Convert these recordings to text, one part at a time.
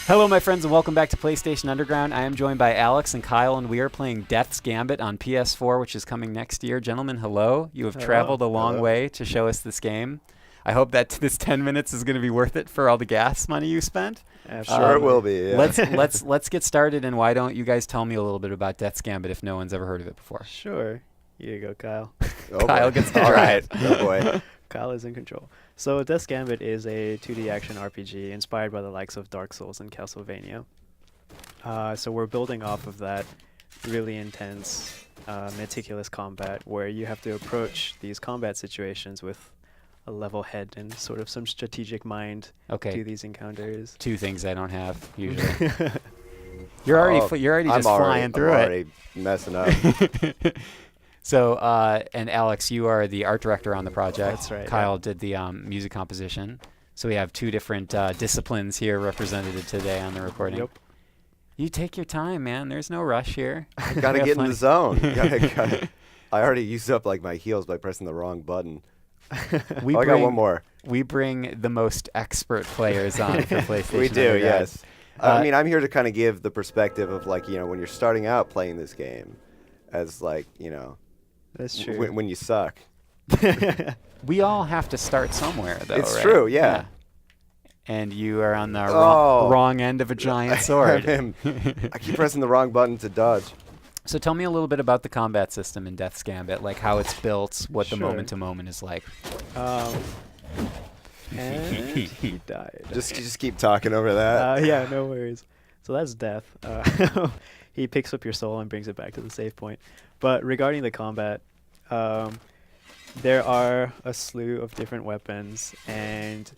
Hello, my friends, and welcome back to PlayStation Underground. I am joined by Alex and Kyle, and we are playing Death's Gambit on PS4, which is coming next year. Gentlemen, hello. You have traveled a long way to show us this game. I hope that this 10 minutes is going to be worth it for all the gas money you spent. Sure it will be. Yeah. Let's get started, and why don't you guys tell me a little bit about Death's Gambit if no one's ever heard of it before? Sure. Here you go, Kyle. Kyle gets to All drive. right. Oh boy. Kyle is in control. So Death's Gambit is a 2D action RPG inspired by the likes of Dark Souls and Castlevania. So we're building off of that really intense, meticulous combat where you have to approach these combat situations with a level head and sort of some strategic mind to these encounters. Two things I don't have usually. You're already just flying through I'm it. already messing up. So, and Alex, you are the art director on the project. That's right. Kyle did the music composition. So we have two different disciplines here represented today on the recording. Yep. You take your time, man. There's no rush here. I gotta get in the zone. I already used up like my heals by pressing the wrong button. I got one more. We bring the most expert players on for PlayStation. We do, Underground. yes. I mean, I'm here to kind of give the perspective of like, when you're starting out playing this game as like, That's true. when you suck. We all have to start somewhere, though, It's right? true, yeah. And you are on the wrong end of a giant sword. I keep pressing the wrong button to dodge. So tell me a little bit about the combat system in Death's Gambit, like how it's built, what the Sure. moment-to-moment is like. And he died. Just keep talking over that. Yeah, no worries. So that's Death. He picks up your soul and brings it back to the save point. But regarding the combat, there are a slew of different weapons, and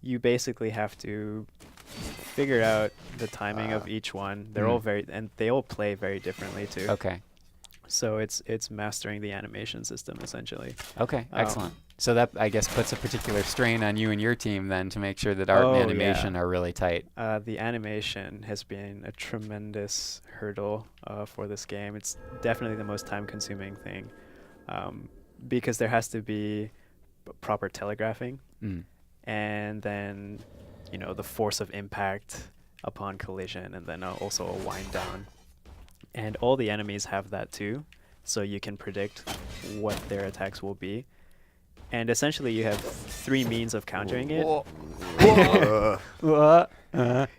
you basically have to figure out the timing of each one. They're all and they all play very differently too. Okay. So it's mastering the animation system essentially. Okay, excellent. So that, I guess, puts a particular strain on you and your team then to make sure that art and animation are really tight. The animation has been a tremendous hurdle for this game. It's definitely the most time-consuming thing because there has to be proper telegraphing and then, the force of impact upon collision and then also a wind down. And all the enemies have that too, so you can predict what their attacks will be. And essentially, you have three means of countering it. You gotta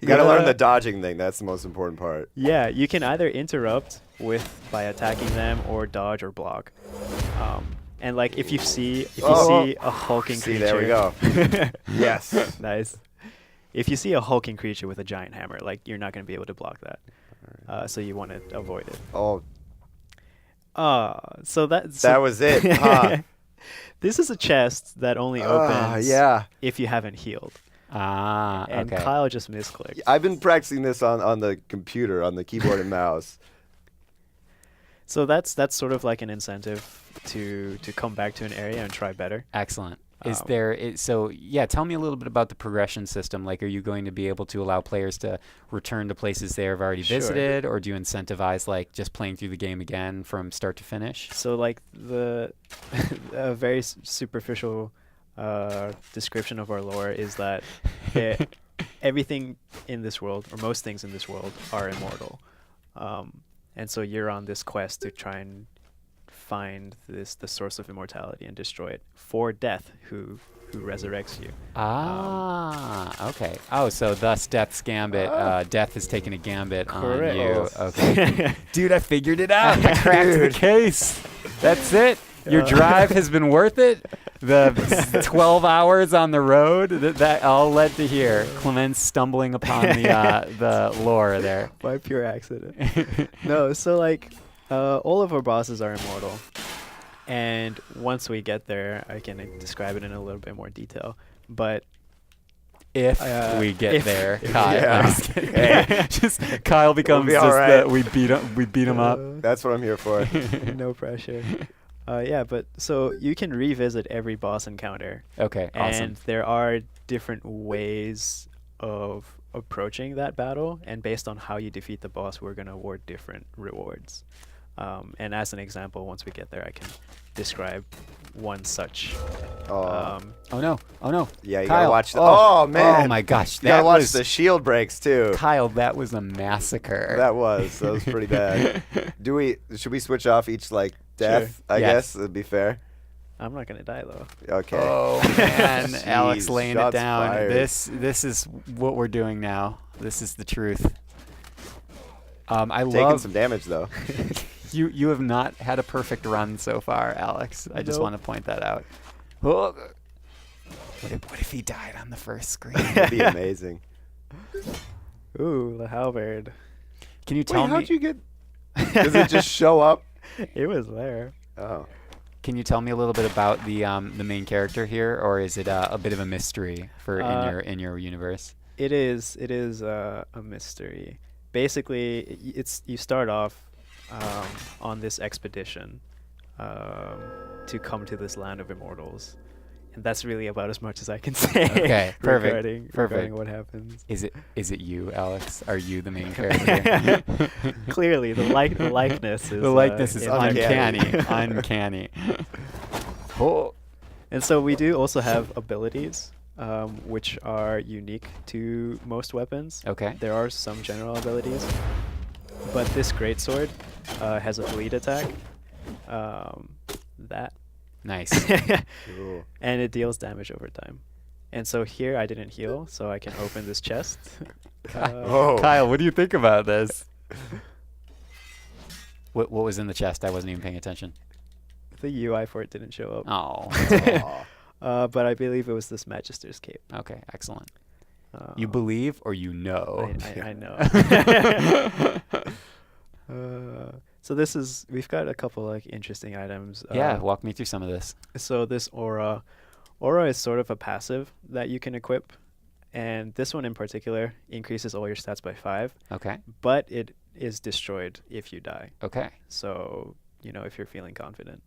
learn the dodging thing. That's the most important part. Yeah, you can either interrupt by attacking them, or dodge or block. And like if you see a hulking creature, there we go. Yes, nice. If you see a hulking creature with a giant hammer, like you're not gonna be able to block that. So you want to avoid it. Oh. So that was it. Huh. This is a chest that only opens if you haven't healed. And Kyle just misclicked. I've been practicing this on the computer, on the keyboard and mouse. So that's sort of like an incentive to come back to an area and try better. Excellent. Tell me a little bit about the progression system. Like, are you going to be able to allow players to return to places they have already visited, or do you incentivize like just playing through the game again from start to finish? So like the a very superficial description of our lore is that everything in this world, or most things in this world, are immortal, and so you're on this quest to try and find the source of immortality and destroy it for Death, who resurrects you. Okay. Oh, so thus Death's Gambit. Death has taken a gambit Correct. on you. Okay. Dude, I figured it out. I cracked the case. That's it. Your drive has been worth it. The 12 hours on the road, that all led to here. Clemens stumbling upon the lore there. By pure accident. No, so like all of our bosses are immortal. And once we get there, I can describe it in a little bit more detail. But if we get there, Kyle. Yeah. Just Kyle becomes be just all right. that we beat him up. That's what I'm here for. No pressure. But so you can revisit every boss encounter. Okay, awesome. And there are different ways of approaching that battle, and based on how you defeat the boss, we're going to award different rewards. And as an example, once we get there, I can describe one such. Oh. Oh no! Oh no! Yeah, you Kyle. gotta watch the. Oh, Oh man! Oh my gosh! You gotta That watch was the shield breaks too. Kyle. That was a massacre. That was pretty bad. Should we switch off each like death? Sure. I Yes. guess it'd be fair. I'm not gonna die though. Okay. Oh man, Jeez, Alex laying it shots down. fired. This is what we're doing now. This is the truth. I Taking love some damage though. you have not had a perfect run so far, Alex. I just Nope. want to point that out. Oh. What if he died on the first screen? It'd be amazing. Ooh, the halberd. Can you tell Wait, me? how'd you get? Does it just show up? It was there. Oh. Can you tell me a little bit about the main character here, or is it a bit of a mystery for in your universe? It is a mystery. Basically, you start off on this expedition to come to this land of immortals, and that's really about as much as I can say. Okay, perfect. regarding what happens. Is it you, Alex? Are you the main character? Clearly, the likeness is The likeness is uncanny. uncanny. Oh. And so we do also have abilities, which are unique to most weapons. Okay. There are some general abilities, but this greatsword has a bleed attack. That. Nice. Cool. And it deals damage over time. And so here I didn't heal, so I can open this chest. Oh. Kyle, what do you think about this? What was in the chest? I wasn't even paying attention. The UI for it didn't show up. Oh. Aw. But I believe it was this Magister's cape. Okay, excellent. You believe or you know? I know. So we've got a couple like interesting items. Yeah, walk me through some of this. So this aura is sort of a passive that you can equip, and this one in particular increases all your stats by 5, Okay. but it is destroyed if you die. Okay. So, if you're feeling confident.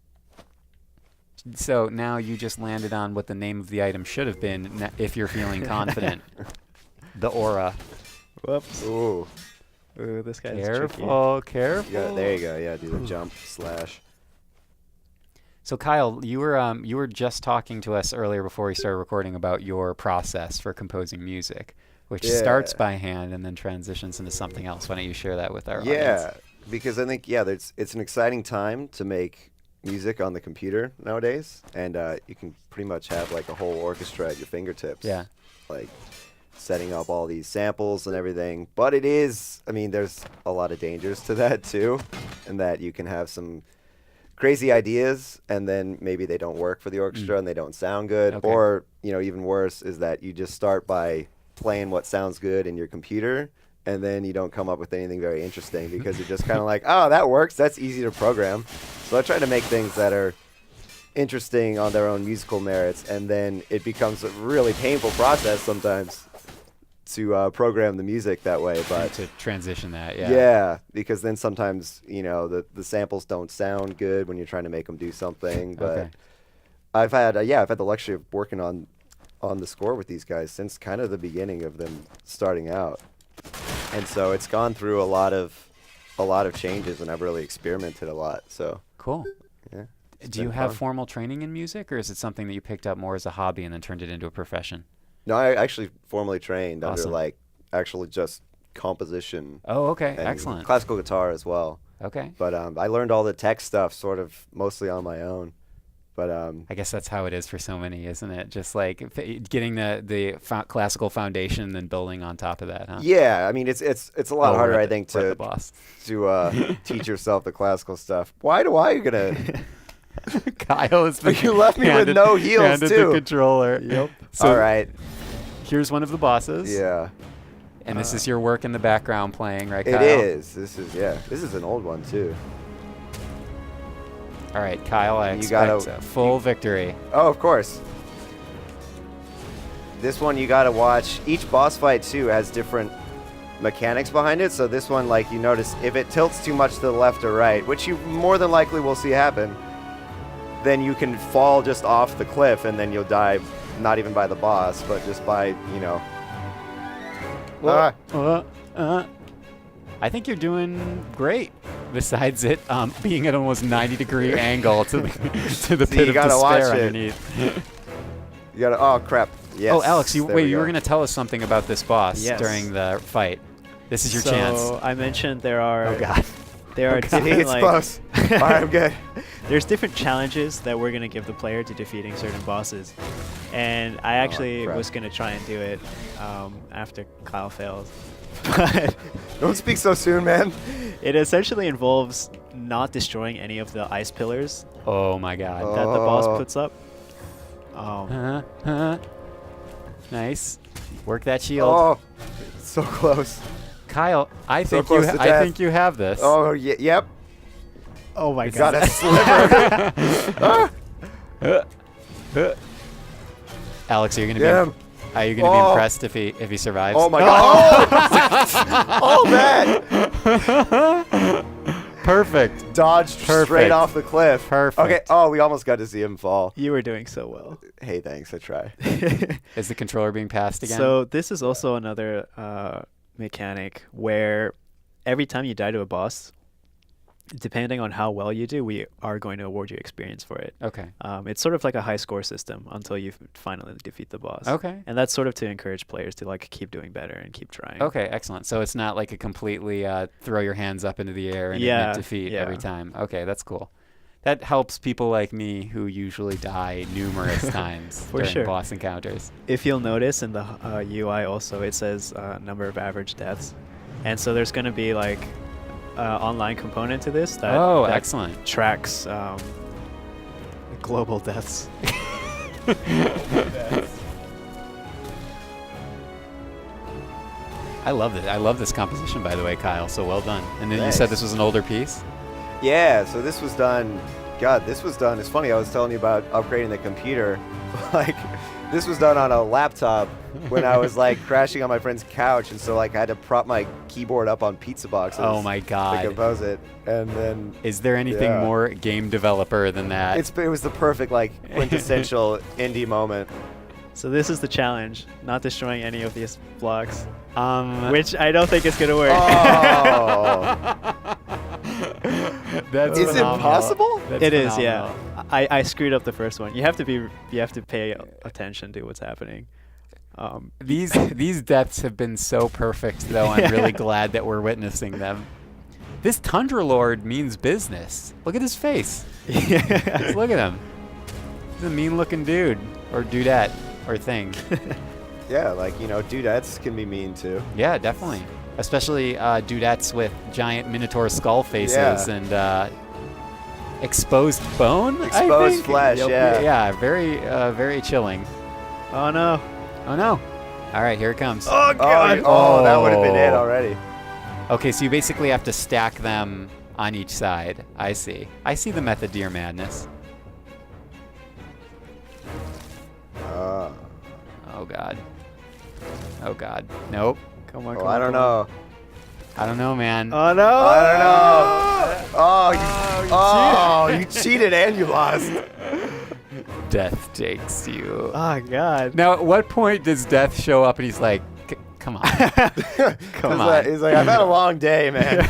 So now you just landed on what the name of the item should have been if you're feeling confident. The aura. Whoops. Ooh. Ooh, this guy's tricky. Careful. Yeah, there you go. Yeah, do the jump slash. So Kyle, you were just talking to us earlier before we started recording about your process for composing music, which starts by hand and then transitions into something else. Why don't you share that with our audience? Yeah, because I think it's an exciting time to make music on the computer nowadays, and you can pretty much have like a whole orchestra at your fingertips. Yeah. Like setting up all these samples and everything. But there's a lot of dangers to that too, and that you can have some crazy ideas and then maybe they don't work for the orchestra and they don't sound good. Okay. Or, even worse is that you just start by playing what sounds good in your computer and then you don't come up with anything very interesting because you're just kind of like, oh, that works. That's easy to program. So I try to make things that are interesting on their own musical merits, and then it becomes a really painful process sometimes to program the music that way. But to transition that, yeah. yeah, because then sometimes the samples don't sound good when you're trying to make them do something. But Okay. I've had the luxury of working on the score with these guys since kind of the beginning of them starting out, and so it's gone through a lot of changes, and I've really experimented a lot. So Cool. yeah. Do you have formal training in music, or is it something that you picked up more as a hobby and then turned it into a profession? No, I actually formally trained Awesome. under actually just composition. Oh, okay. And Excellent. classical guitar as well. Okay. But I learned all the tech stuff sort of mostly on my own. But I guess that's how it is for so many, isn't it? Just like getting the classical foundation and then building on top of that, huh? yeah, it's a lot harder, I think, we're at to the boss. teach yourself the classical stuff. Why are you gonna? Kyle has been You left me with no heels, handed too. the controller. Yep. So All right. here's one of the bosses. Yeah. And this is your work in the background playing, right, Kyle? It is. This is an old one too. All right, Kyle, I You expect gotta- a full victory. Oh, of course. This one you gotta watch. Each boss fight too has different mechanics behind it. So this one, like you notice, if it tilts too much to the left or right, which you more than likely will see happen, then you can fall just off the cliff and then you'll die, not even by the boss, but just by, I think you're doing great. besides it being at almost 90-degree angle to the See, pit you of gotta watch despair it. underneath. You gotta. Oh crap! Yes. Oh, Alex, you there wait. we You were go. going to tell us something about this boss Yes. during the fight. This is your so chance. I mentioned there are Oh God. there are He different gets like close. All right, I'm good. there's different challenges that we're gonna give the player to defeating certain bosses, and I actually crap. was gonna try and do it after Kyle fails. But Don't speak so soon, man. it essentially involves not destroying any of the ice pillars Oh my God. that the boss Oh. puts up. Nice. Work that shield. Oh, so close. Kyle, I So think close to I death. think you have this. Oh, yep. Oh my Got god. a sliver. Alex, are you gonna Get be him. are you gonna be Oh. impressed if he survives? Oh my god. Oh, that. Perfect. Dodged Perfect. straight off the cliff. Perfect. Okay. Oh, we almost got to see him fall. You were doing so well. Hey, thanks. I try. Is the controller being passed again? So this is also another mechanic where every time you die to a boss, depending on how well you do, we are going to award you experience for it. Okay. It's sort of like a high score system until you finally defeat the boss. Okay. And that's sort of to encourage players to like keep doing better and keep trying. Okay, excellent. So it's not like a completely throw your hands up into the air and Yeah, admit defeat every yeah. time. Okay, that's cool. That helps people like me who usually die numerous times For during sure. boss encounters. If you'll notice in the UI also, it says number of average deaths. And so there's going to be like online component to this that, Oh, that excellent. tracks global deaths. I love it. I love this composition, by the way, Kyle. So well done. And then you Thanks. said this was an older piece? Yeah. So this was done. God, this was done. It's funny. I was telling you about upgrading the computer. Like, this was done on a laptop when I was like crashing on my friend's couch, and so like I had to prop my keyboard up on pizza boxes. Oh my To God. compose it, and then Is there anything Yeah. more game developer than that? it was the perfect like quintessential indie moment. So this is the challenge, not destroying any of these blocks, um, which I don't think is going to work. Oh, That's is it phenomenal. possible? That's It is, yeah. phenomenal. I screwed up the first one. You have to pay attention to what's happening. These deaths have been so perfect, though. I'm really glad that we're witnessing them. This Tundra Lord means business. Look at his face. Just look at him. He's a mean-looking dude, or dudette, or thing. Yeah, like dudettes can be mean too. Yeah, definitely. Especially dudettes with giant minotaur skull faces Yeah. and exposed bone. I Exposed think? flesh, yeah. Yeah, very chilling. Oh no. Oh no! All right, here it comes. Oh Oh, that would have been it Oh. already. Okay, so you basically have to stack them on each side. I see. I see the method to your madness. Oh god. Oh god. Nope. Come on, Oh, come I on, don't come on. know. I don't know, man. Oh no. I don't know. You cheated and you lost. Death takes you. Oh god. Now, at what point does Death show up and he's like, come on. Come on. He's like, I've had a long day, man.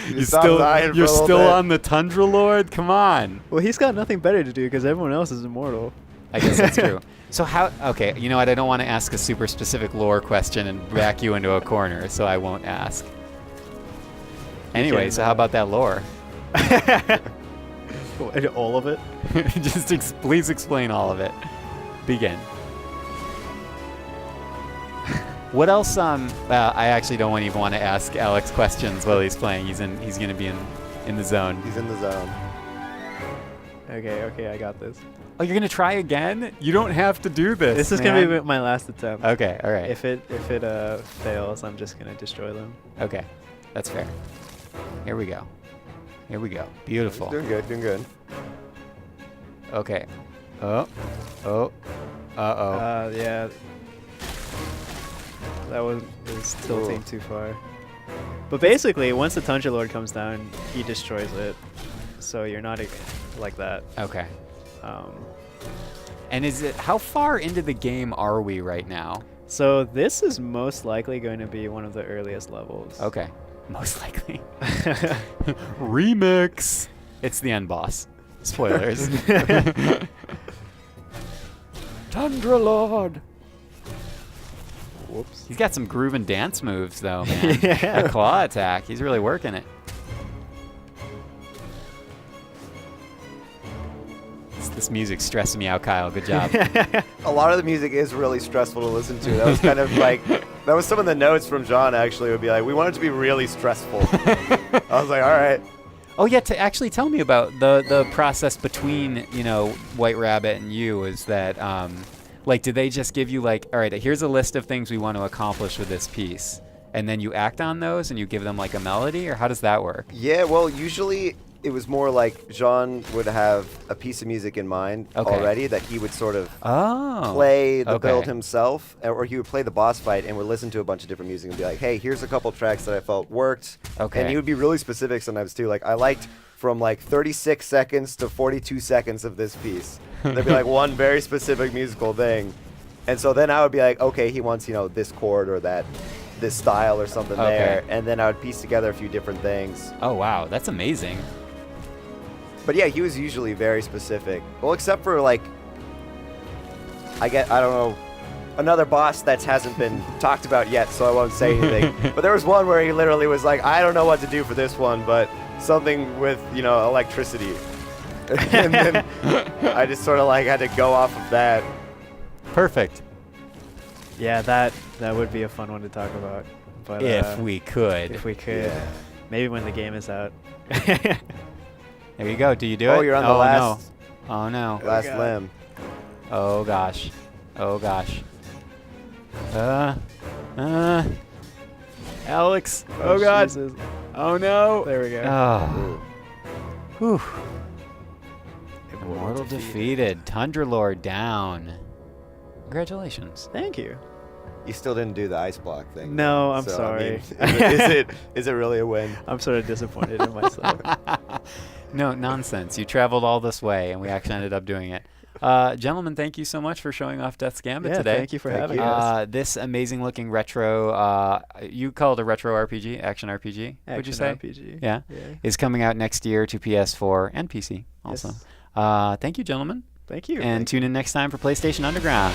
You're Stop still, dying for you're a little still bit. on the Tundra Lord? Come on. Well, he's got nothing better to do because everyone else is immortal. I guess that's true. So how, okay, you know what? I don't want to ask a super specific lore question and back you into a corner, so I won't ask. Anyway, can, so how about that lore? All of it? Just please explain all of it. Begin. What else? I actually don't even want to ask Alex questions while he's playing. He's going to be in the zone. He's in the zone. Okay, I got this. Oh, you're going to try again? You don't have to do this. This is man. going to be my last attempt. Okay, all right. If it fails, I'm just going to destroy them. Okay, that's fair. Here we go. Here we go. Beautiful. Doing good, doing good. Okay. Uh-oh. Yeah. That was tilting too far. But basically, once the Tundra Lord comes down, he destroys it. So you're not like that. Okay. And how far into the game are we right now? So this is most likely going to be one of the earliest levels. Okay. Most likely. Remix. It's the end boss. Spoilers. Tundra Lord. Whoops. He's got some grooving dance moves, though, man. Yeah. The claw attack. He's really working it. This music's stressing me out, Kyle. Good job. A lot of the music is really stressful to listen to. That was kind of like, that was some of the notes from John, actually, would be like, we want it to be really stressful. I was like, all right. Oh, yeah, to actually tell me about the process between, White Rabbit and you is that, like, do they just give you, like, all right, here's a list of things we want to accomplish with this piece, and then you act on those and you give them, like, a melody, or how does that work? Yeah, well, usually it was more like Jean would have a piece of music in mind already that he would sort of play the build himself, or he would play the boss fight and would listen to a bunch of different music and be like, hey, here's a couple tracks that I felt worked. Okay. And he would be really specific sometimes too. Like, I liked from like 36 seconds to 42 seconds of this piece. There'd be like one very specific musical thing. And so then I would be like, okay, he wants, this chord or this style or something there. And then I would piece together a few different things. Oh, wow. That's amazing. But yeah, he was usually very specific. Well, except for like, I don't know, another boss that hasn't been talked about yet, so I won't say anything. But there was one where he literally was like, I don't know what to do for this one, but something with, electricity. And then I just sort of like had to go off of that. Perfect. Yeah, that would be a fun one to talk about. But If we could. If we could. Yeah. Maybe when the game is out. There you go. Do you do it? Oh, you're on the last No. Oh, no. last God. limb. Oh, gosh. Oh, gosh. Alex. Oh, God. Jesus. Oh, no. There we go. Oh. Ooh. Whew. Immortal defeated. Tundra Lord down. Congratulations. Thank you. You still didn't do the ice block thing. No, I'm So, sorry. I mean, is it really a win? I'm sort of disappointed in myself. No, nonsense. You traveled all this way, and we actually ended up doing it. Gentlemen, thank you so much for showing off Death's Gambit today. Thank you for Thank having you. us. This amazing-looking retro, you call it a retro RPG, action RPG, would you say? RPG. Yeah. Is coming out next year to PS4 and PC also. Yes. Thank you, gentlemen. Thank you. And tune in next time for PlayStation Underground.